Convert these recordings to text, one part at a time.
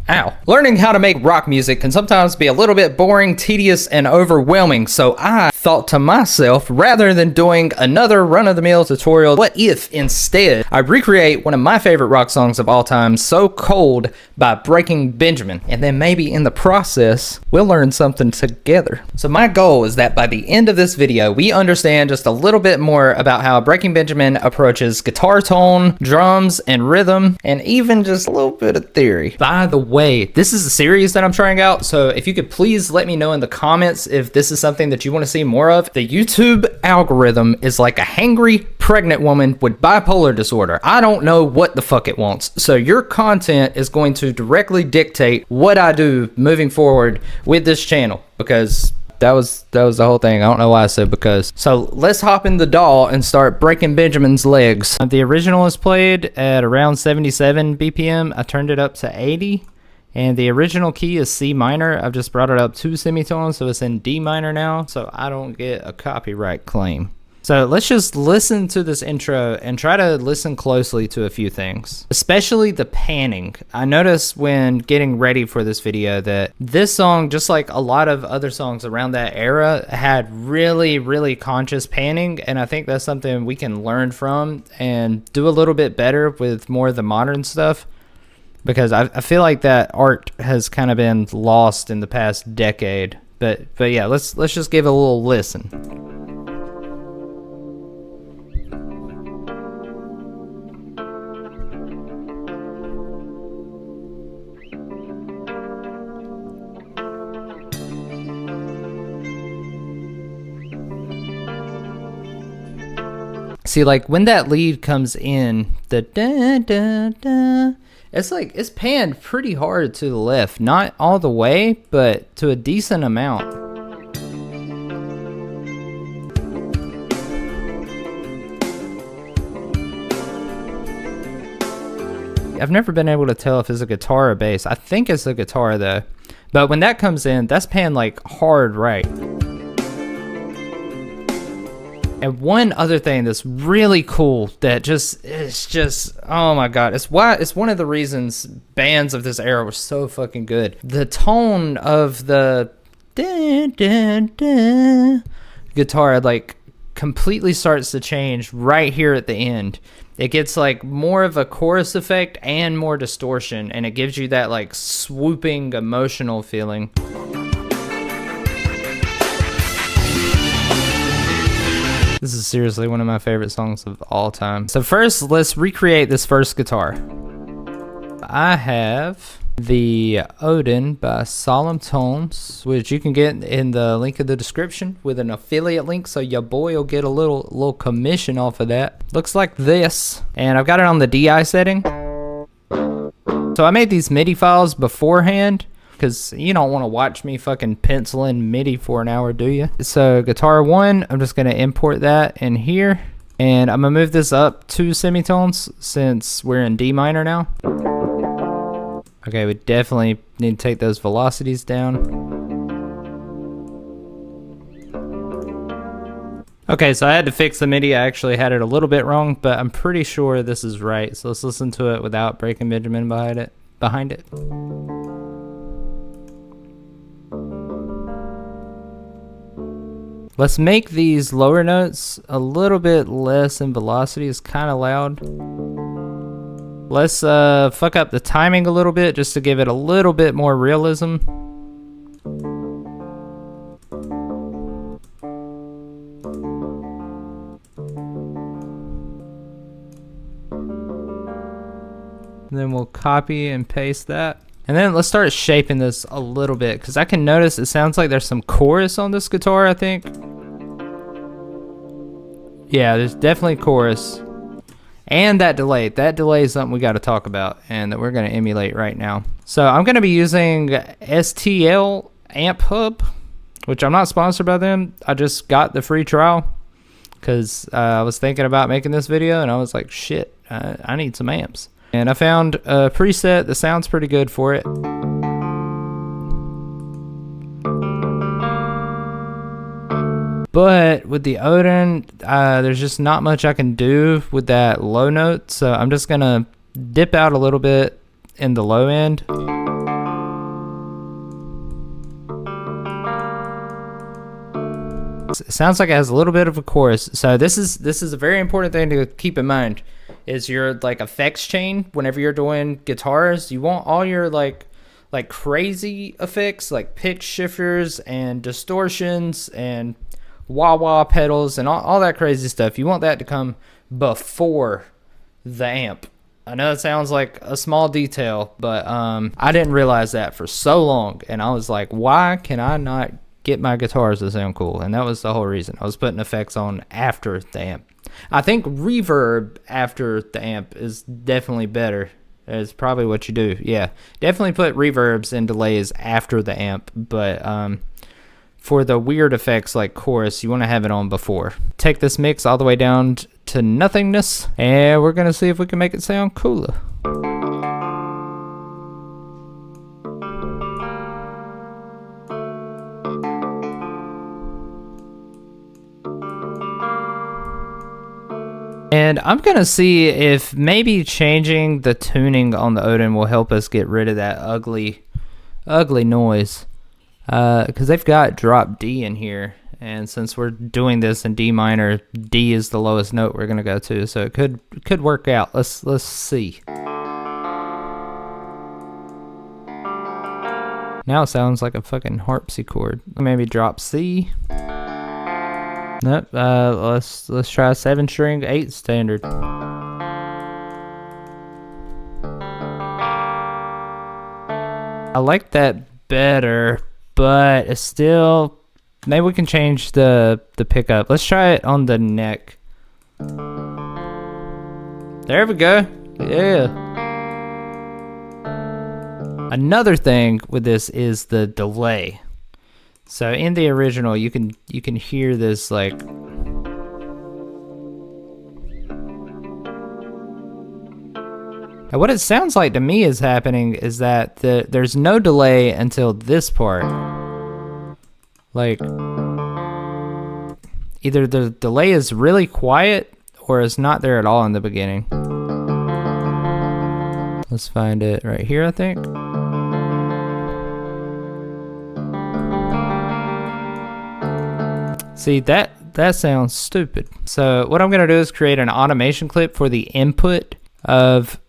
Ow. Learning how to make rock music can sometimes be a little bit boring, tedious, and overwhelming, so I thought to myself, rather than doing another run-of-the-mill tutorial, what if instead I recreate one of my favorite rock songs of all time, So Cold by Breaking Benjamin, and then maybe in the process, we'll learn something together. So my goal is that by the end of this video, we understand just a little bit more about how Breaking Benjamin approaches guitar tone, drums, and rhythm, and even just a little bit of theory. By the way, this is a series that I'm trying out, so if you could please let me know in the comments if this is something that you want to see more of. The YouTube algorithm is like a hangry pregnant woman with bipolar disorder. I don't know what the fuck it wants, so your content is going to directly dictate what I do moving forward with this channel, because that was the whole thing. I don't know why I said because. So let's hop in the DAW and start breaking Benjamin's legs. The original is played at around 77 BPM. I turned it up to 80. And the original key is C minor. I've just brought it up 2 semitones, so it's in D minor now, so I don't get a copyright claim. So let's just listen to this intro and try to listen closely to a few things, especially the panning. I noticed when getting ready for this video that this song, just like a lot of other songs around that era, had really conscious panning, and I think that's something we can learn from and do a little bit better with more of the modern stuff. Because I feel like that art has kind of been lost in the past decade. But yeah, let's just give it a little listen. See, like when that lead comes in, the da da da, it's panned pretty hard to the left. Not all the way, but to a decent amount. I've never been able to tell if it's a guitar or bass. I think it's a guitar though. But when that comes in, that's panned like hard right. And one other thing that's really cool that it's just, oh my God, it's one of the reasons bands of this era were so fucking good. The tone of the da, da, da, guitar like completely starts to change right here at the end. It gets like more of a chorus effect and more distortion, and it gives you that like swooping emotional feeling. This is seriously one of my favorite songs of all time. So first, let's recreate this first guitar. I have the Odin by Solemn Tones, which you can get in the link in the description with an affiliate link, so your boy will get a little commission off of that. Looks like this, and I've got it on the DI setting. So I made these MIDI files beforehand, because you don't want to watch me fucking pencil in MIDI for an hour, do you? So guitar 1, I'm just going to import that in here. And I'm going to move this up 2 semitones since we're in D minor now. Okay, we definitely need to take those velocities down. Okay, so I had to fix the MIDI. I actually had it a little bit wrong, but I'm pretty sure this is right. So let's listen to it without Breaking Benjamin behind it. Let's make these lower notes a little bit less in velocity. It's kind of loud. Let's fuck up the timing a little bit just to give it a little bit more realism. And then we'll copy and paste that. And then let's start shaping this a little bit, because I can notice it sounds like there's some chorus on this guitar, I think. Yeah, there's definitely chorus. And that delay. That delay is something we got to talk about and that we're going to emulate right now. So I'm going to be using STL Amp Hub, which I'm not sponsored by them. I just got the free trial because I was thinking about making this video and I was like, shit, I need some amps. And I found a preset that sounds pretty good for it. But with the Odin, there's just not much I can do with that low note. So I'm just going to dip out a little bit in the low end. It sounds like it has a little bit of a chorus. So this is a very important thing to keep in mind. Is your like effects chain whenever you're doing guitars, you want all your like crazy effects like pitch shifters and distortions and wah-wah pedals and all that crazy stuff. You want that to come before the amp. I know it sounds like a small detail, but I didn't realize that for so long, and I was like, why can I not get my guitars to sound cool? And that was the whole reason. I was putting effects on after the amp. I think reverb after the amp is definitely better. It's probably what you do. Yeah, definitely put reverbs and delays after the amp, but for the weird effects like chorus, you want to have it on before. Take this mix all the way down to nothingness, and we're gonna see if we can make it sound cooler. And I'm gonna see if maybe changing the tuning on the Odin will help us get rid of that ugly noise. Because they've got drop D in here, and since we're doing this in D minor, D is the lowest note we're gonna go to, so it could work out. Let's see. Now it sounds like a fucking harpsichord. Maybe drop C. Nope. Let's try 7-string 8 standard. I like that better, but it's still, maybe we can change the pickup. Let's try it on the neck. There we go. Yeah. Another thing with this is the delay. So in the original, you can hear this like, and what it sounds like to me is happening is that there's no delay until this part. Like, either the delay is really quiet or it's not there at all in the beginning. Let's find it right here, I think. See, that sounds stupid. So what I'm gonna do is create an automation clip for the input of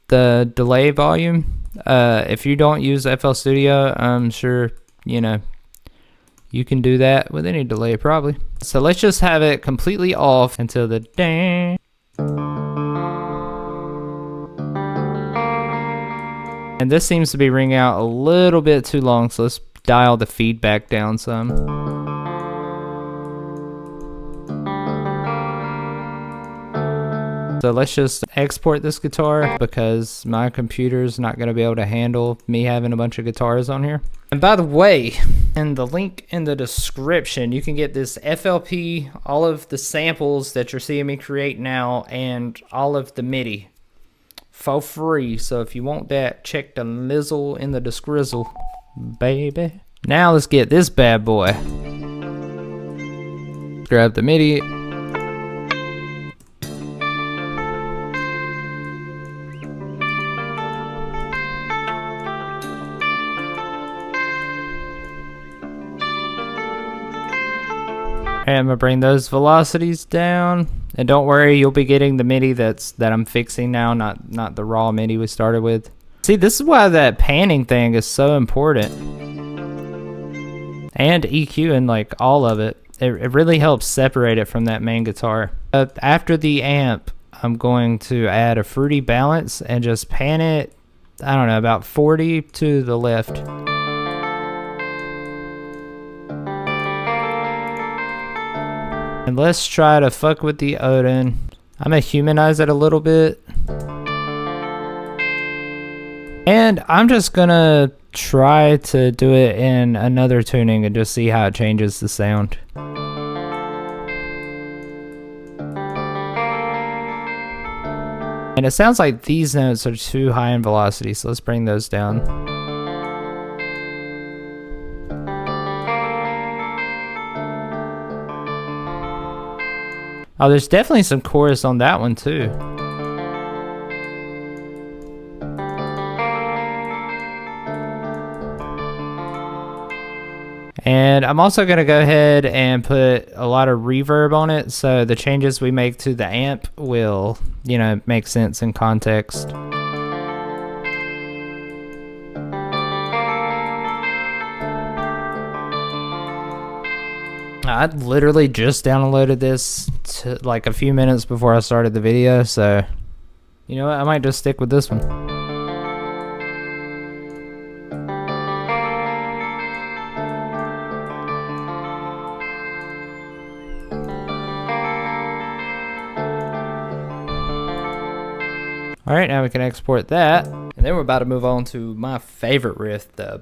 the delay volume. If you don't use FL Studio, I'm sure, you know, you can do that with any delay probably. So let's just have it completely off until the dang. And this seems to be ringing out a little bit too long, so let's dial the feedback down some. So let's just export this guitar because my computer's not going to be able to handle me having a bunch of guitars on here. And by the way, in the link in the description, you can get this FLP, all of the samples that you're seeing me create now, and all of the MIDI for free. So if you want that, check the lizzle in the descrizzle, baby. Now let's get this bad boy. Grab the MIDI. And I'm gonna bring those velocities down, and don't worry, you'll be getting the MIDI that I'm fixing now, not the raw MIDI we started with. See, this is why that panning thing is so important, and EQ and like all of it. It really helps separate it from that main guitar. After the amp, I'm going to add a fruity balance and just pan it, I don't know, about 40 to the left. And let's try to fuck with the Odin. I'm gonna humanize it a little bit. And I'm just gonna try to do it in another tuning and just see how it changes the sound. And it sounds like these notes are too high in velocity, so let's bring those down. Oh, there's definitely some chorus on that one too. And I'm also going to go ahead and put a lot of reverb on it, so the changes we make to the amp will, you know, make sense in context. I literally just downloaded this like a few minutes before I started the video, so you know what, I might just stick with this one. Alright, now we can export that. And then we're about to move on to my favorite riff, the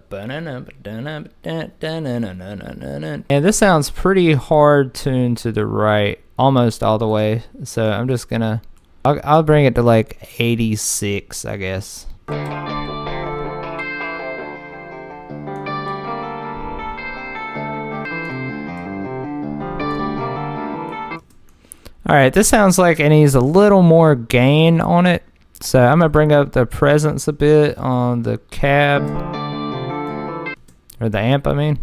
and this sounds pretty hard tuned to the right, almost all the way. So I'm just gonna, I'll bring it to like 86, I guess. Alright, this sounds like it needs a little more gain on it. So I'm going to bring up the presence a bit on the cab, or the amp I mean.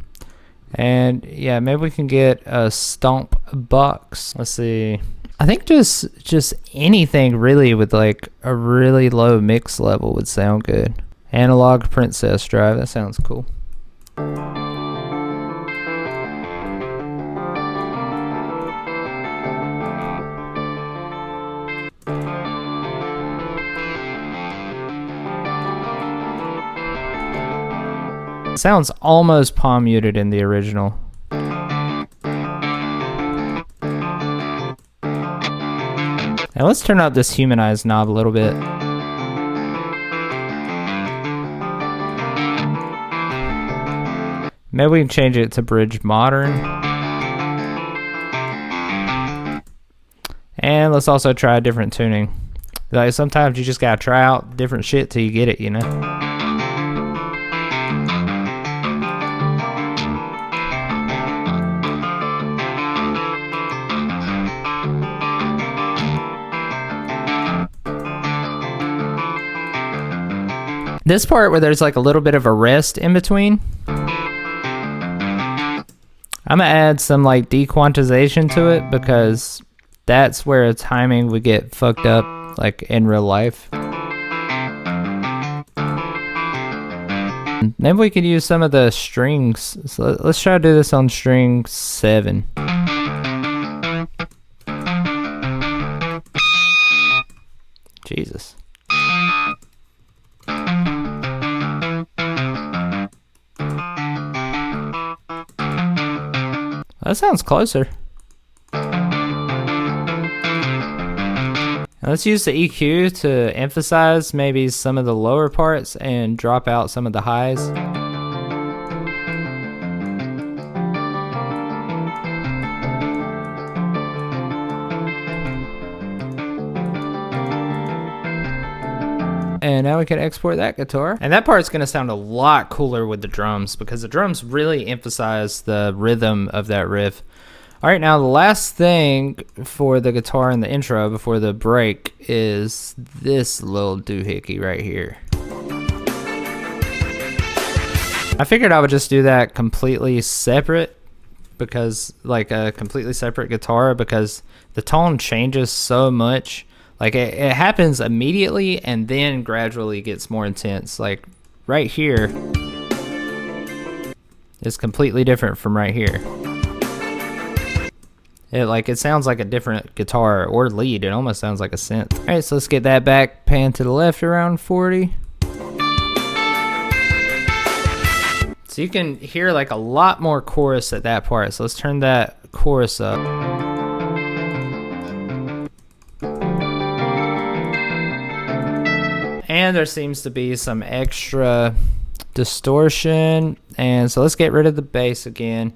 And yeah, maybe we can get a stomp box. Let's see. I think just anything really with like a really low mix level would sound good. Analog Princess drive, that sounds cool. Sounds almost palm muted in the original. Now let's turn up this humanize knob a little bit. Maybe we can change it to bridge modern. And let's also try a different tuning. Like sometimes you just gotta try out different shit till you get it, you know? This part where there's like a little bit of a rest in between, I'm gonna add some like dequantization to it because that's where timing would get fucked up like in real life. Maybe we could use some of the strings. So let's try to do this on string 7. Jesus. That sounds closer. Now let's use the EQ to emphasize maybe some of the lower parts and drop out some of the highs. And now we can export that guitar. And that part's gonna sound a lot cooler with the drums because the drums really emphasize the rhythm of that riff. All right, now the last thing for the guitar in the intro before the break is this little doohickey right here. I figured I would just do that completely separate because like a completely separate guitar because the tone changes so much. Like it happens immediately and then gradually gets more intense. Like right here is completely different from right here. It sounds like a different guitar or lead. It almost sounds like a synth. All right, so let's get that back pan to the left around 40. So you can hear like a lot more chorus at that part. So let's turn that chorus up. And there seems to be some extra distortion. And so let's get rid of the bass again.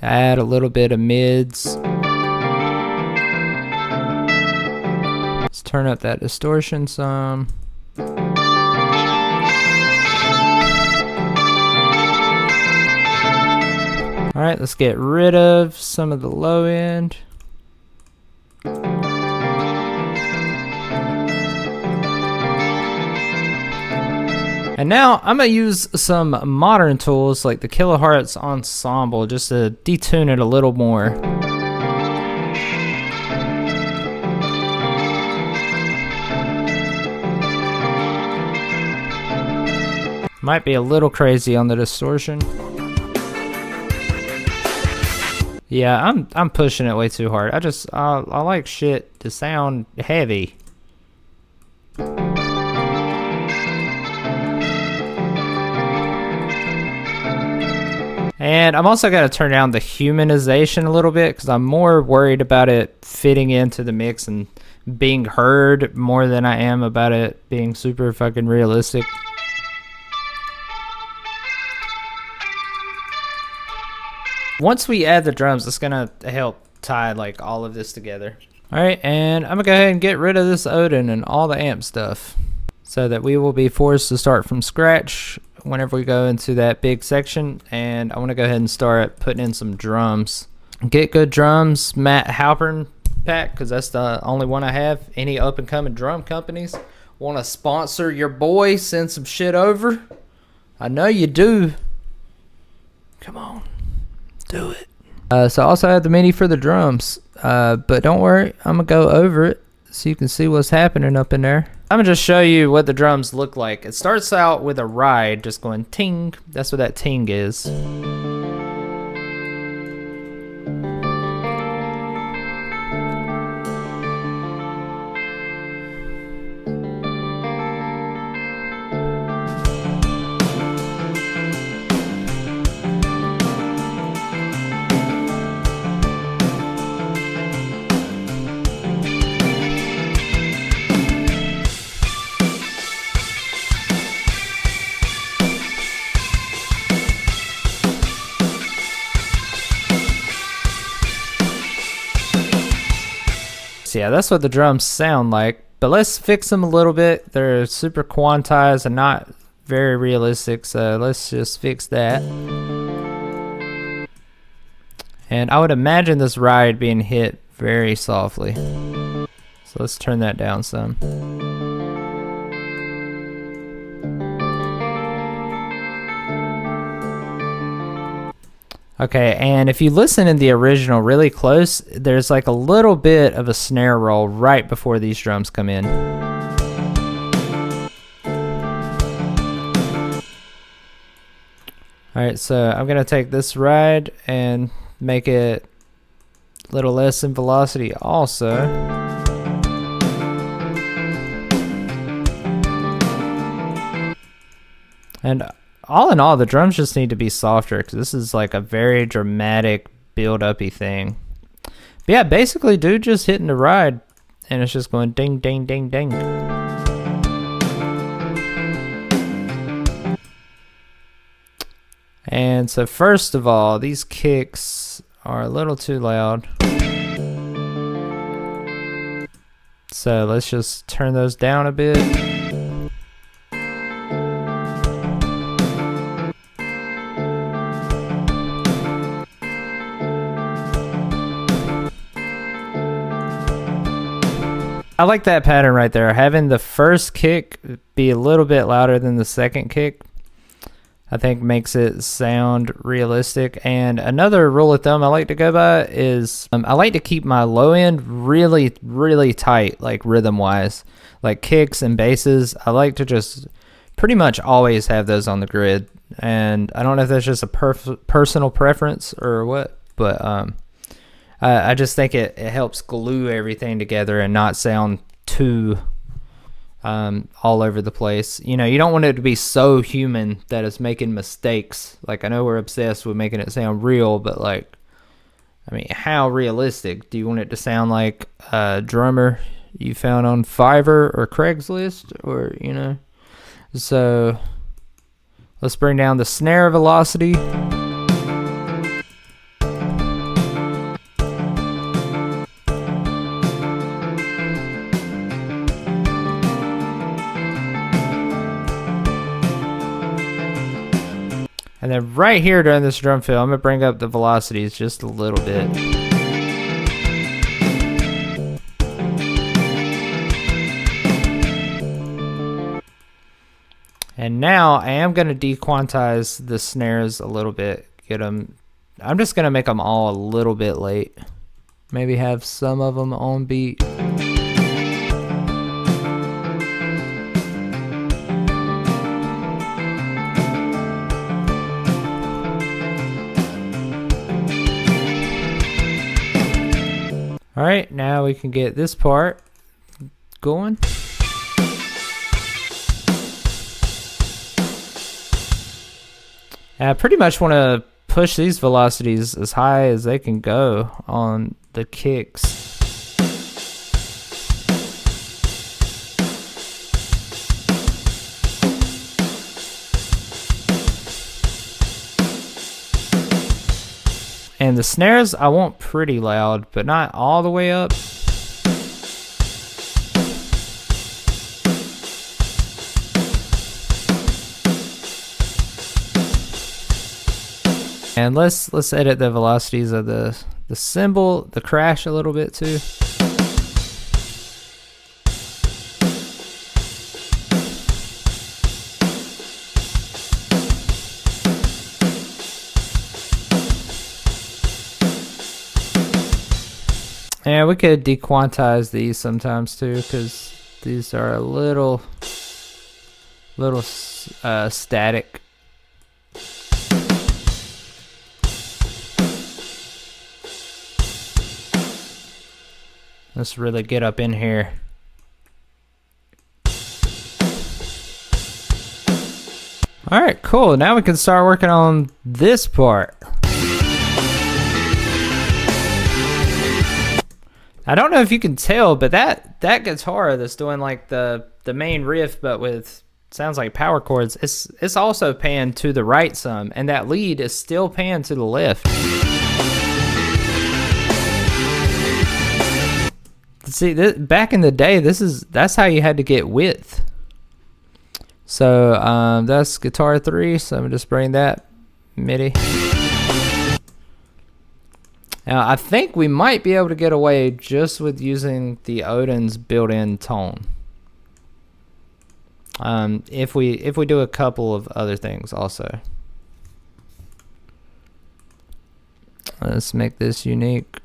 Add a little bit of mids. Let's turn up that distortion some. All right, let's get rid of some of the low end. And now I'm going to use some modern tools like the Kilohertz Ensemble just to detune it a little more. Might be a little crazy on the distortion. Yeah, I'm pushing it way too hard. I like shit to sound heavy. And I'm also got to turn down the humanization a little bit because I'm more worried about it fitting into the mix and being heard more than I am about it being super fucking realistic. Once we add the drums, it's gonna help tie like all of this together. All right, and I'm gonna go ahead and get rid of this Odin and all the amp stuff so that we will be forced to start from scratch whenever we go into that big section. And I want to go ahead and start putting in some drums. Get Good Drums Matt Halpern pack, because that's the only one I have. Any up and coming drum companies want to sponsor your boy, send some shit over. I know you do. Come on, do it. So I also have the MIDI for the drums, but don't worry, I'm gonna go over it so you can see what's happening up in there. I'm gonna just show you what the drums look like. It starts out with a ride just going ting. That's what that ting is. So yeah, that's what the drums sound like, but let's fix them a little bit. They're super quantized and not very realistic, so let's just fix that. And I would imagine this ride being hit very softly. So let's turn that down some. Okay, and if you listen in the original really close, there's like a little bit of a snare roll right before these drums come in. Alright, so I'm going to take this ride and make it a little less in velocity also. And all in all, the drums just need to be softer because this is like a very dramatic build-up-y thing. But yeah, basically, dude just hitting the ride and it's just going ding, ding, ding, ding. And so first of all, these kicks are a little too loud. So let's just turn those down a bit. I like that pattern right there. Having the first kick be a little bit louder than the second kick, I think makes it sound realistic. And another rule of thumb I like to go by is I like to keep my low end really, really tight, like rhythm wise. Like kicks and basses, I like to just pretty much always have those on the grid. And I don't know if that's just a personal preference or what, but I just think it helps glue everything together and not sound too all over the place. You know, you don't want it to be so human that it's making mistakes. Like, I know we're obsessed with making it sound real, but like, I mean, how realistic? Do you want it to sound like a drummer you found on Fiverr or Craigslist, or, you know? So let's bring down the snare velocity. And then right here during this drum fill, I'm going to bring up the velocities just a little bit. And And now I am going to dequantize the snares a little bit. I'm just going to make them all a little bit late. Maybe have some of them on beat. All right, now we can get this part going. I pretty much want to push these velocities as high as they can go on the kicks. And the snares I want pretty loud, but not all the way up. And let's edit the velocities of the cymbal, the crash a little bit too. And we could dequantize these sometimes too, because these are a little static. Let's really get up in here. All right, cool. Now we can start working on this part. I don't know if you can tell, but that guitar that's doing like the main riff, but with sounds like power chords, it's also panned to the right some, and that lead is still panned to the left. See, back in the day, that's how you had to get width. So that's guitar 3. So I'm gonna just bring that MIDI. Now, I think we might be able to get away just with using the Odin's built-in tone. If we do a couple of other things also. Let's make this unique.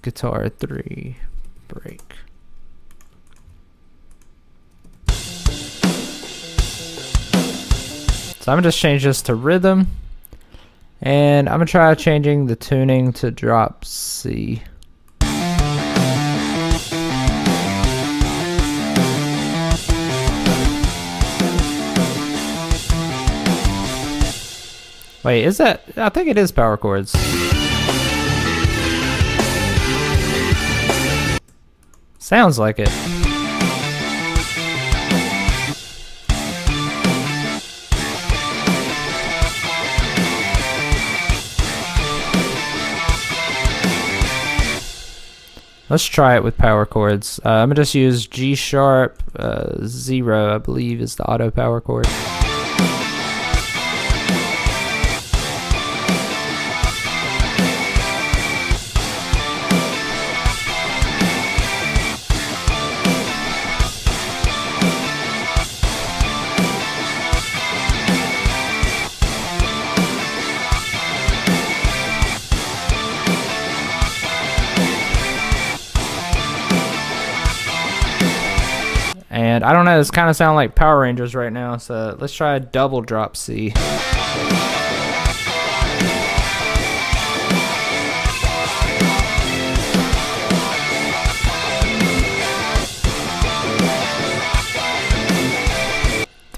Guitar 3 break. So I'm gonna just change this to rhythm. And I'm gonna try changing the tuning to drop C. Wait, is that? I think it is power chords. Sounds like it. Let's try it with power chords. I'm gonna just use G sharp 0, I believe, is the auto power chord. And I don't know, this kind of sound like Power Rangers right now, so let's try a double drop C.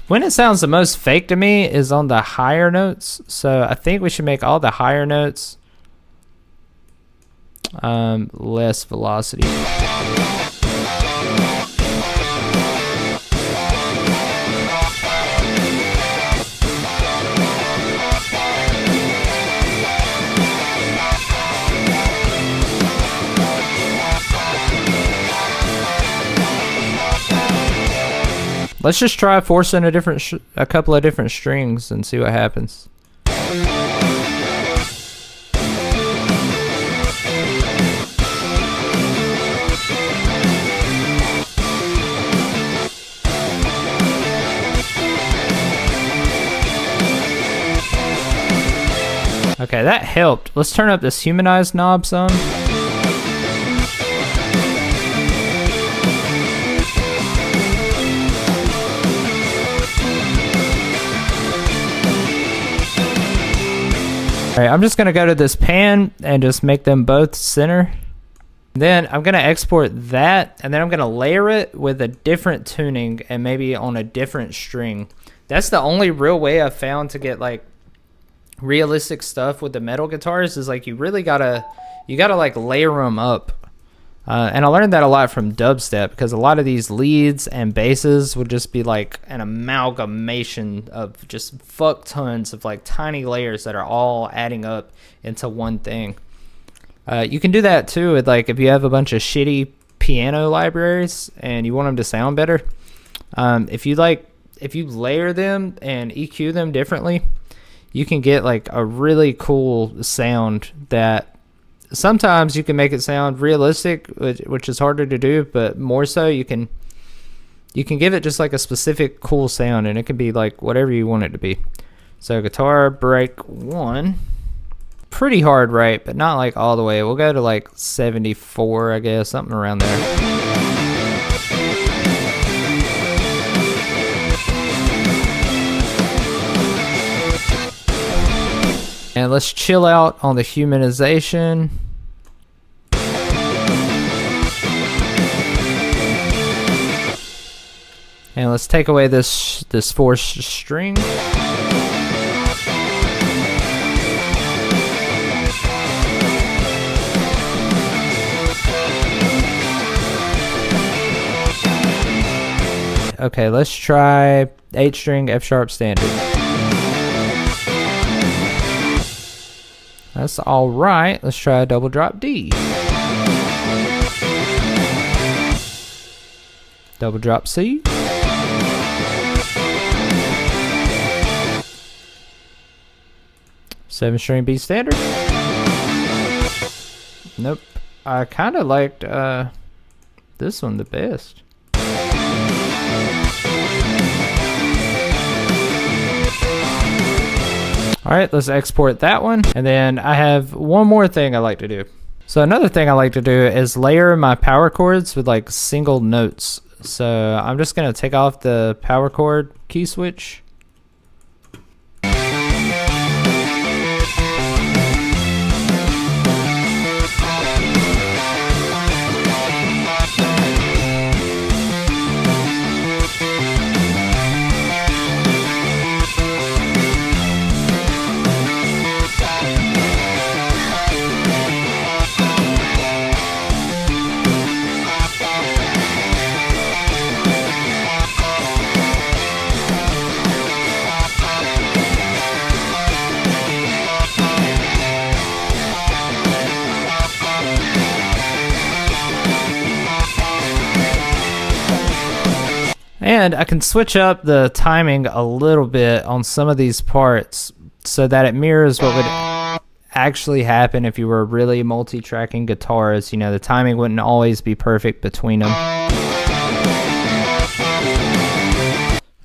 When it sounds the most fake to me is on the higher notes, so I think we should make all the higher notes less velocity. Let's just try forcing a couple of different strings and see what happens. Okay, that helped. Let's turn up this humanized knob some. Alright, I'm just gonna go to this pan and just make them both center. Then I'm gonna export that, and then I'm gonna layer it with a different tuning and maybe on a different string. That's the only real way I've found to get like realistic stuff with the metal guitars, is like you really gotta like layer them up. And I learned that a lot from dubstep, because a lot of these leads and basses would just be like an amalgamation of just fuck tons of like tiny layers that are all adding up into one thing. You can do that too with like if you have a bunch of shitty piano libraries and you want them to sound better. If you layer them and EQ them differently, you can get like a really cool sound that sometimes you can make it sound realistic, which is harder to do, but more so you can give it just like a specific cool sound, and it can be like whatever you want it to be. So guitar break 1, pretty hard, right? But not like all the way. We'll go to like 74, I guess, something around there. And let's chill out on the humanization. And let's take away this fourth string. Okay, let's try 8 string F sharp standard. That's all right. Let's try a double drop D. Double drop C. Seven string B standard. Nope. I kind of liked this one the best. Alright, let's export that one. And then I have one more thing I like to do. So another thing I like to do is layer my power chords with like single notes. So I'm just going to take off the power chord key switch. And I can switch up the timing a little bit on some of these parts so that it mirrors what would actually happen if you were really multi-tracking guitars. You know, the timing wouldn't always be perfect between them.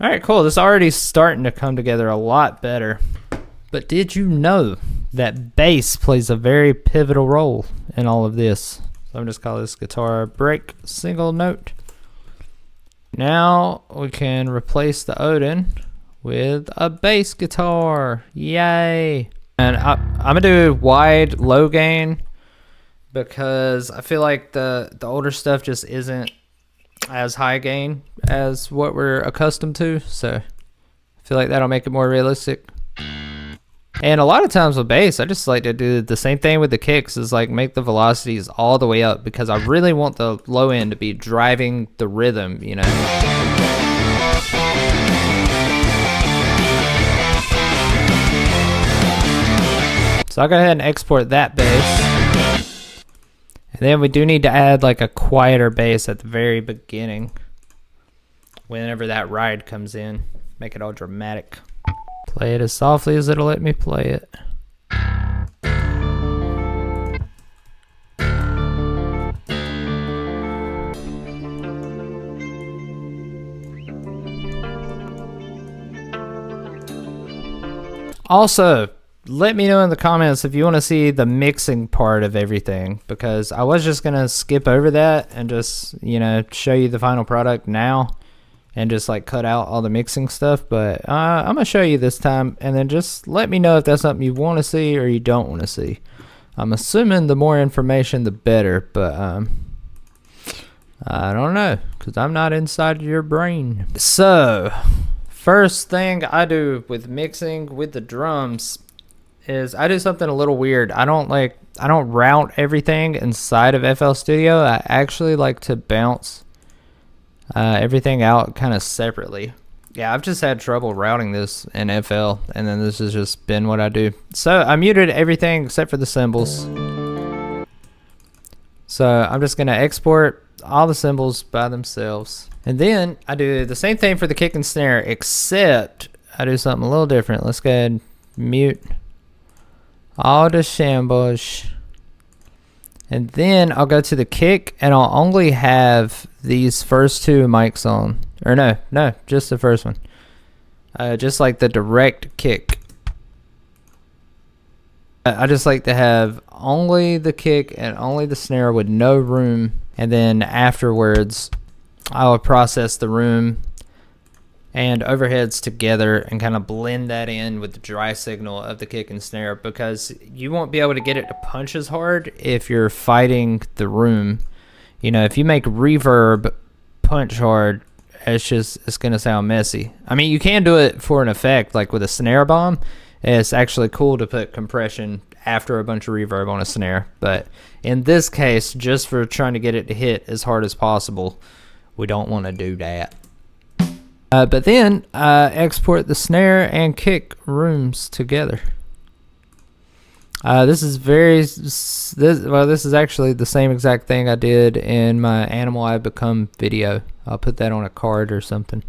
Alright, cool. This is already starting to come together a lot better. But did you know that bass plays a very pivotal role in all of this? So I'm just calling this guitar break single note. Now we can replace the Odin with a bass guitar. Yay! And I'm gonna do wide low gain because I feel like the older stuff just isn't as high gain as what we're accustomed to. So I feel like that'll make it more realistic. And a lot of times with bass, I just like to do the same thing with the kicks, is like make the velocities all the way up because I really want the low end to be driving the rhythm, you know. So I'll go ahead and export that bass. And then we do need to add like a quieter bass at the very beginning whenever that ride comes in. Make it all dramatic. Play it as softly as it'll let me play it. Also, let me know in the comments if you want to see the mixing part of everything, because I was just gonna skip over that and just, you know, show you the final product now and just like cut out all the mixing stuff, but I'm gonna show you this time, and then just let me know if that's something you want to see or you don't want to see. I'm assuming the more information the better, but I don't know, because I'm not inside your brain. So first thing I do with mixing with the drums is I do something a little weird. I don't route everything inside of FL Studio. I actually like to bounce everything out kind of separately. Yeah, I've just had trouble routing this in FL, and then this has just been what I do. So I muted everything except for the cymbals. So I'm just gonna export all the cymbals by themselves. And then I do the same thing for the kick and snare, except I do something a little different. Let's go ahead and mute all the shambles. And then I'll go to the kick, and I'll only have these first two mics on. Or no, just the first one. Just like the direct kick. I just like to have only the kick and only the snare with no room. And then afterwards, I will process the room and overheads together and kind of blend that in with the dry signal of the kick and snare, because you won't be able to get it to punch as hard if you're fighting the room. You know, if you make reverb punch hard, it's gonna sound messy. I mean, you can do it for an effect, like with a snare bomb. It's actually cool to put compression after a bunch of reverb on a snare, but in this case, just for trying to get it to hit as hard as possible, we don't want to do that. But then export the snare and kick rooms together. This is actually the same exact thing I did in my Animal I Become video. I'll put that on a card or something.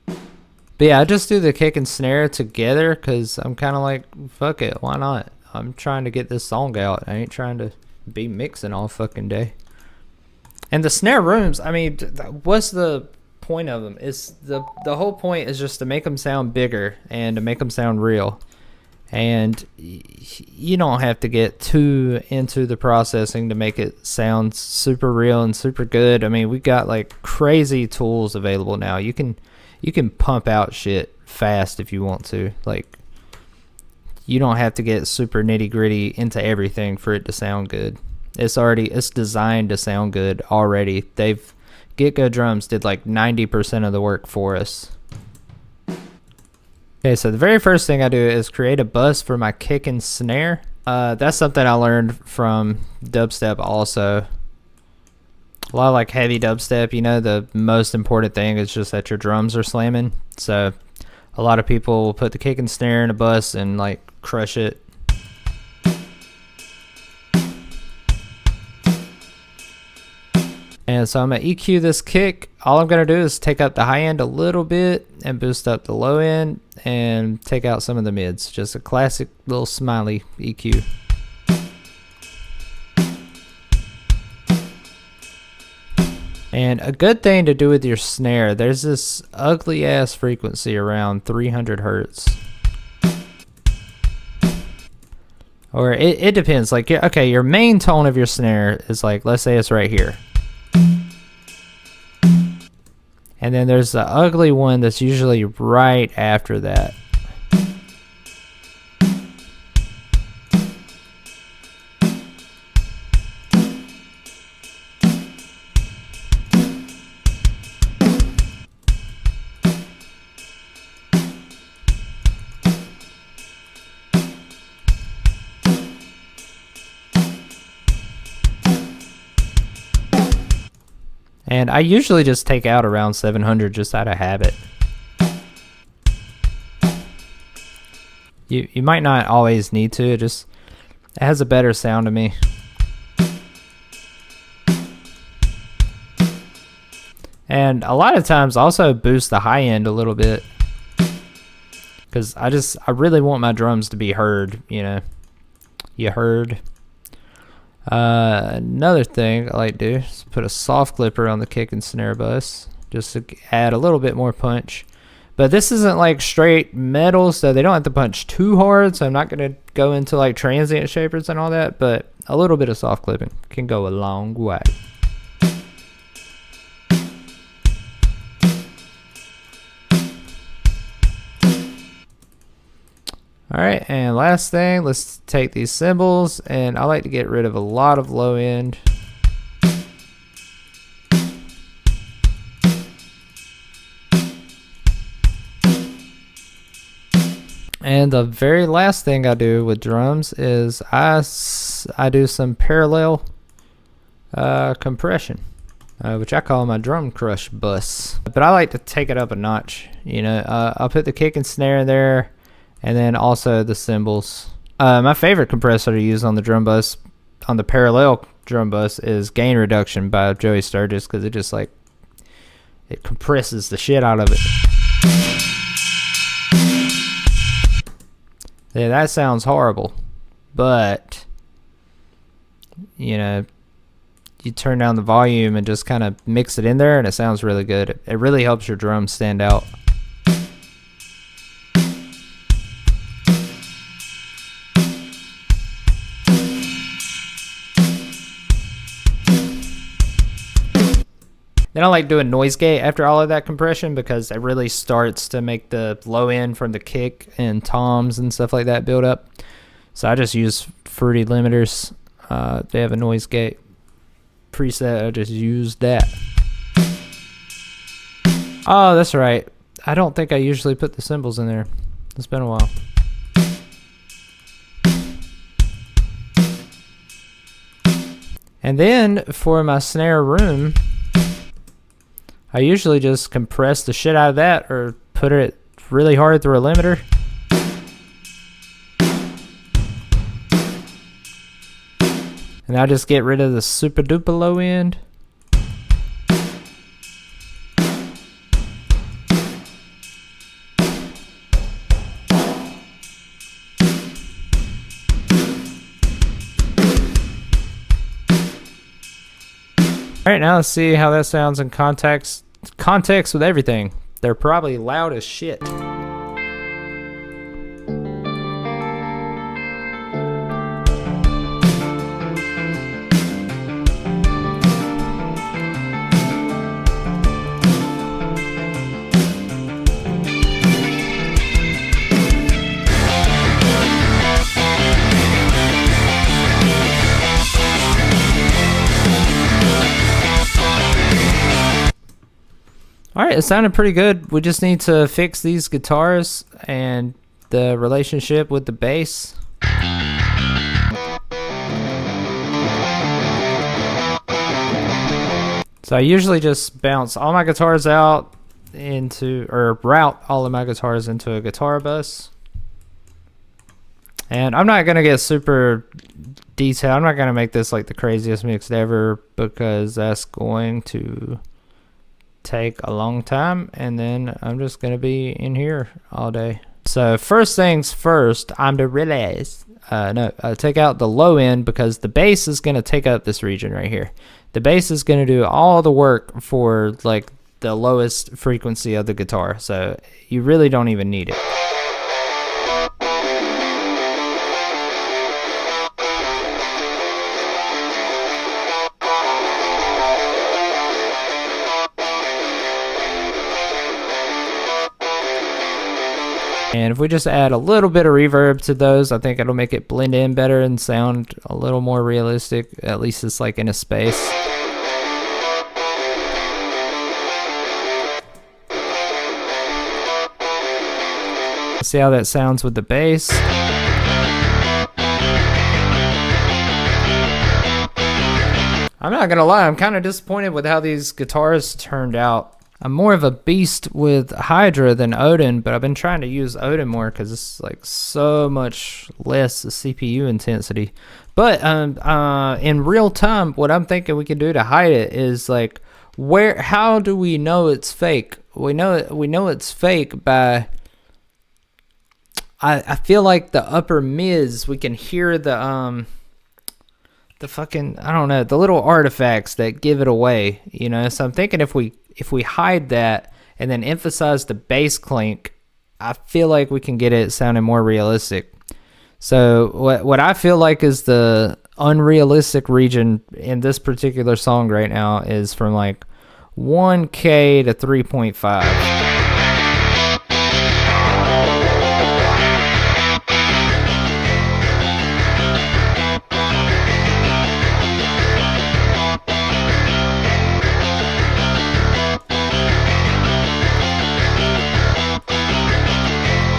But yeah, I just do the kick and snare together because I'm kind of like, fuck it, why not? I'm trying to get this song out. I ain't trying to be mixing all fucking day. And the snare rooms, I mean, what's the point of them? It's the whole point is just to make them sound bigger and to make them sound real. And you don't have to get too into the processing to make it sound super real and super good. I mean, we got like crazy tools available now. You can pump out shit fast if you want to. Like, you don't have to get super nitty gritty into everything for it to sound good. It's designed to sound good already. Get-Go Drums did like 90% of the work for us. Okay, so the very first thing I do is create a bus for my kick and snare. That's something I learned from dubstep also. A lot of like heavy dubstep, you know, the most important thing is just that your drums are slamming. So a lot of people will put the kick and snare in a bus and like crush it. And so I'm going to EQ this kick. All I'm going to do is take up the high end a little bit and boost up the low end and take out some of the mids. Just a classic little smiley EQ. And a good thing to do with your snare, there's this ugly ass frequency around 300 hertz. Or it depends. Like, okay, your main tone of your snare is like, let's say it's right here. And then there's the ugly one that's usually right after that. And I usually just take out around 700 just out of habit. You might not always need to, it has a better sound to me. And a lot of times also boost the high end a little bit, because I really want my drums to be heard, you know. You heard. Another thing I like to do is put a soft clipper on the kick and snare bus just to add a little bit more punch. But this isn't like straight metal, so they don't have to punch too hard, so I'm not going to go into like transient shapers and all that, but a little bit of soft clipping can go a long way. Alright, and last thing, let's take these cymbals, and I like to get rid of a lot of low end. And the very last thing I do with drums is I do some parallel compression, which I call my drum crush bus. But I like to take it up a notch. You know, I'll put the kick and snare in there, and then also the cymbals. My favorite compressor to use on the drum bus, on the parallel drum bus, is Gain Reduction by Joey Sturgis, because it just like, it compresses the shit out of it. Yeah, that sounds horrible, but you know, you turn down the volume and just kind of mix it in there, and it sounds really good. It really helps your drums stand out. Then I like doing noise gate after all of that compression, because it really starts to make the low end from the kick and toms and stuff like that build up. So I just use Fruity limiters. They have a noise gate preset. I just use that. Oh, that's right. I don't think I usually put the cymbals in there. It's been a while. And then for my snare room, I usually just compress the shit out of that, or put it really hard through a limiter. And I just get rid of the super duper low end. Alright, now let's see how that sounds in context with everything. They're probably loud as shit. Alright, it sounded pretty good. We just need to fix these guitars and the relationship with the bass. So I usually just bounce all my guitars out into, or route all of my guitars into a guitar bus. And I'm not going to get super detailed. I'm not going to make this like the craziest mix ever, because that's going to take a long time, and then I'm just gonna be in here all day. So first things first, I'm to realize take out the low end, because the bass is gonna take up this region right here. The bass is gonna do all the work for like the lowest frequency of the guitar, so you really don't even need it. And if we just add a little bit of reverb to those, I think it'll make it blend in better and sound a little more realistic. At least it's like in a space. See how that sounds with the bass. I'm not gonna lie, I'm kind of disappointed with how these guitars turned out. I'm more of a beast with Hydra than Odin, but I've been trying to use Odin more because it's like so much less CPU intensity. But in real time, what I'm thinking we can do to hide it is like, how do we know it's fake? We know it's fake by, I feel like the upper mids, we can hear the fucking, I don't know, the little artifacts that give it away, you know. So I'm thinking if we hide that and then emphasize the bass clink, I feel like we can get it sounding more realistic. So what I feel like is the unrealistic region in this particular song right now is from like 1K to 3.5.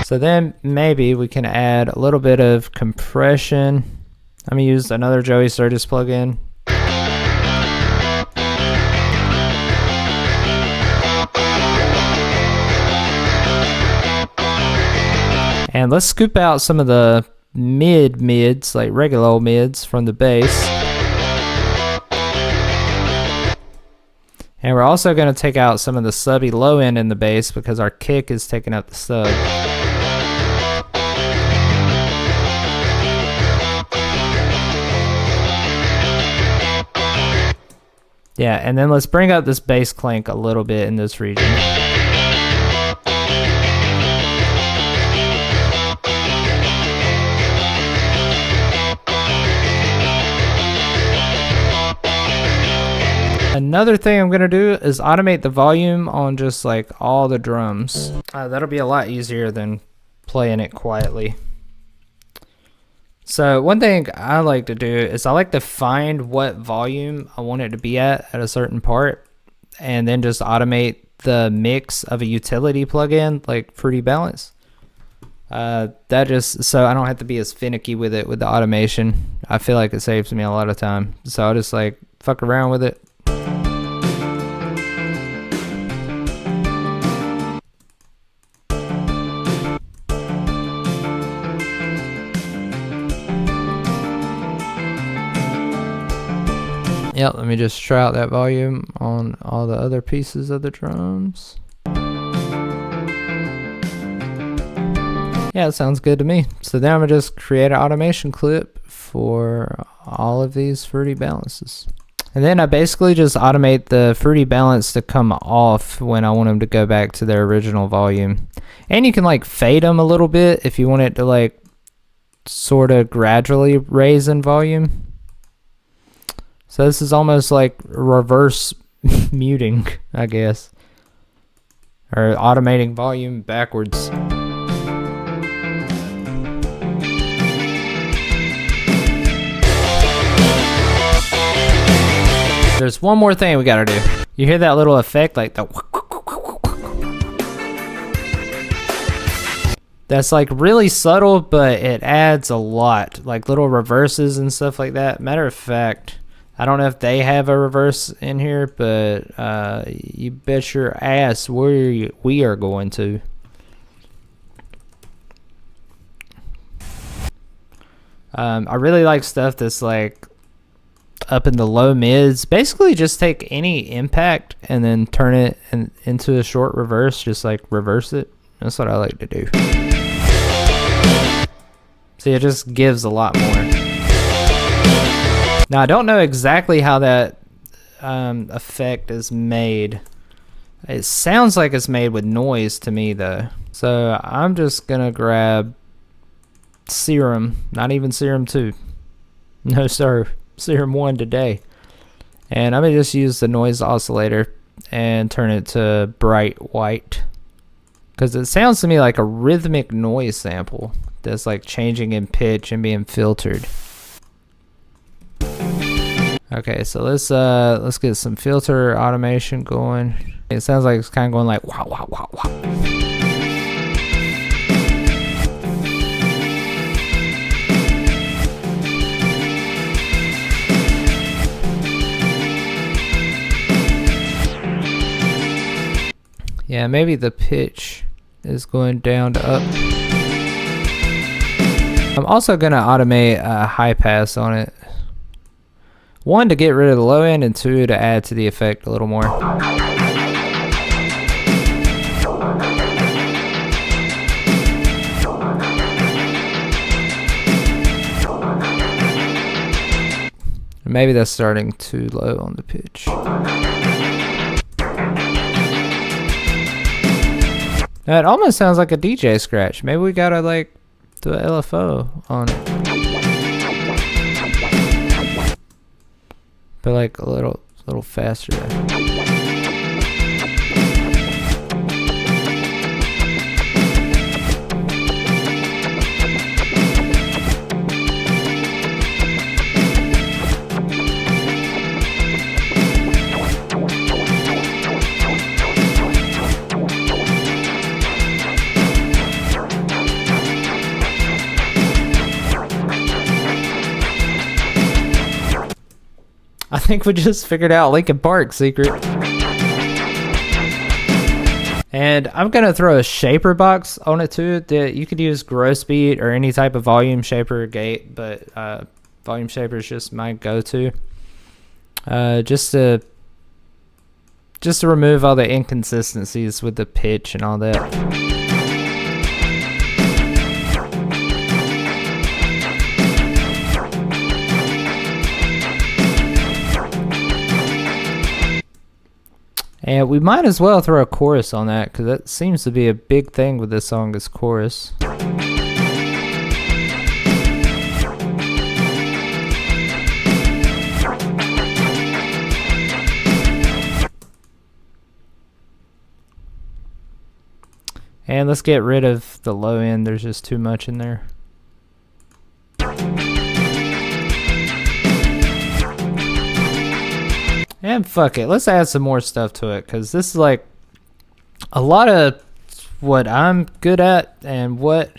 So then maybe we can add a little bit of compression. I'm gonna use another Joey Sturgis plugin. And let's scoop out some of the mids, like regular old mids from the bass. And we're also gonna take out some of the subby low end in the bass because our kick is taking up the sub. Yeah, and then let's bring up this bass clank a little bit in this region. Another thing I'm gonna do is automate the volume on just like all the drums. That'll be a lot easier than playing it quietly. So one thing I like to do is I like to find what volume I want it to be at a certain part, and then just automate the mix of a utility plugin like Fruity Balance. That just so I don't have to be as finicky with it with the automation. I feel like it saves me a lot of time. So I'll just like fuck around with it. Yep, let me just try out that volume on all the other pieces of the drums. Yeah, it sounds good to me. So then I'm gonna just create an automation clip for all of these Fruity Balances. And then I basically just automate the Fruity Balance to come off when I want them to go back to their original volume. And you can like fade them a little bit if you want it to like sort of gradually raise in volume. So this is almost like reverse muting, I guess. Or automating volume backwards. There's one more thing we gotta do. You hear that little effect like the... That's like really subtle, but it adds a lot. Like little reverses and stuff like that. Matter of fact... I don't know if they have a reverse in here, but you bet your ass we are going to. I really like stuff that's like up in the low mids. Basically just take any impact and then turn it into a short reverse, just like reverse it. That's what I like to do. See, it just gives a lot more. Now, I don't know exactly how that effect is made. It sounds like it's made with noise to me, though. So I'm just going to grab Serum, not even Serum 2. No, sir. Serum 1 today. And I'm going to just use the noise oscillator and turn it to bright white. Because it sounds to me like a rhythmic noise sample that's like changing in pitch and being filtered. Okay, so let's get some filter automation going. It sounds like it's kind of going like wow, wow, wow, wow. Yeah, maybe the pitch is going down to up. I'm also gonna automate a high pass on it. 1, to get rid of the low end, and 2, to add to the effect a little more. Maybe that's starting too low on the pitch. That almost sounds like a DJ scratch. Maybe we gotta like do a LFO on it. But like a little faster. I think we just figured out Linkin Park secret. And I'm gonna throw a shaper box on it too. That you could use gross beat or any type of volume shaper or gate, but volume shaper is just my go-to. Just to remove all the inconsistencies with the pitch and all that. And we might as well throw a chorus on that, because that seems to be a big thing with this song is chorus. And let's get rid of the low end. There's just too much in there. And fuck it, let's add some more stuff to it, because this is like a lot of what I'm good at and what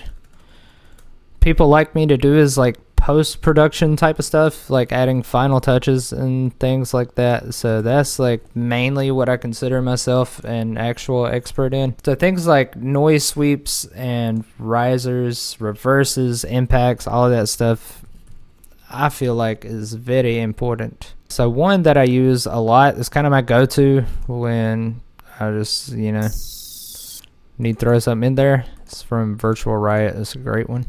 people like me to do is like post-production type of stuff, like adding final touches and things like that. So that's like mainly what I consider myself an actual expert in. So things like noise sweeps and risers, reverses, impacts, all of that stuff I feel like is very important. So one that I use a lot is kind of my go-to when I just, you know, need to throw something in there. It's from Virtual Riot. It's a great one.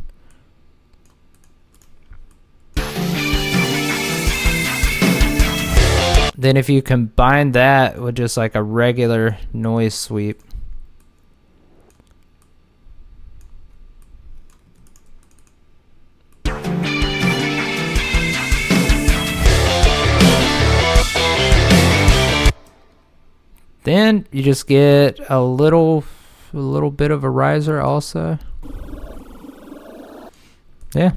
Then if you combine that with just like a regular noise sweep, then you just get a little bit of a riser also. Yeah,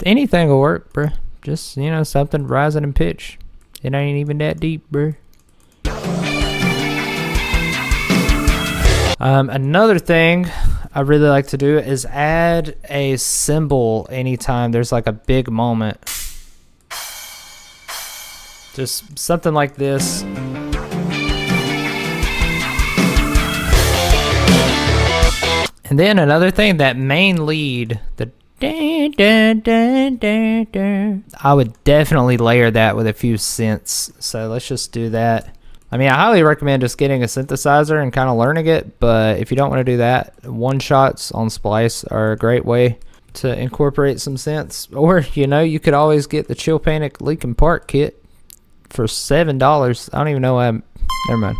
anything will work, bro. Just, you know, something rising in pitch. It ain't even that deep, bro. Another thing I really like to do is add a cymbal anytime there's like a big moment. Just something like this. And then another thing, that main lead, the I would definitely layer that with a few synths. So let's just do that. I mean, I highly recommend just getting a synthesizer and kind of learning it. But if you don't want to do that, one-shots on Splice are a great way to incorporate some synths. Or, you know, you could always get the ChillPanic Linkin Park kit for $7. I don't even know why never mind.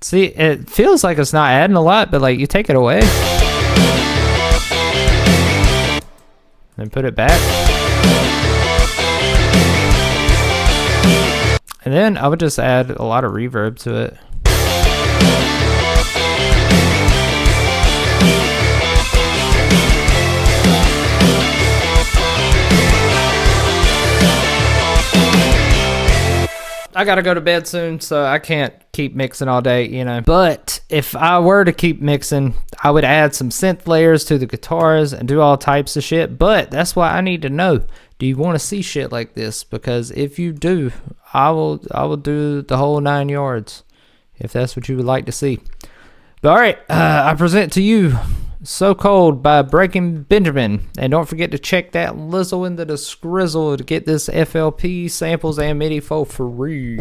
See, it feels like it's not adding a lot, but like you take it away and put it back. And then I would just add a lot of reverb to it. I gotta go to bed soon, so I can't keep mixing all day, you know. But if I were to keep mixing, I would add some synth layers to the guitars and do all types of shit. But that's why I need to know, do you want to see shit like this? Because if you do, I will do the whole 9 yards, if that's what you would like to see. But all right, I present to you So Cold by Breaking Benjamin. And don't forget to check that Lizzle into the Scrizzle to get this FLP samples and MIDI for free.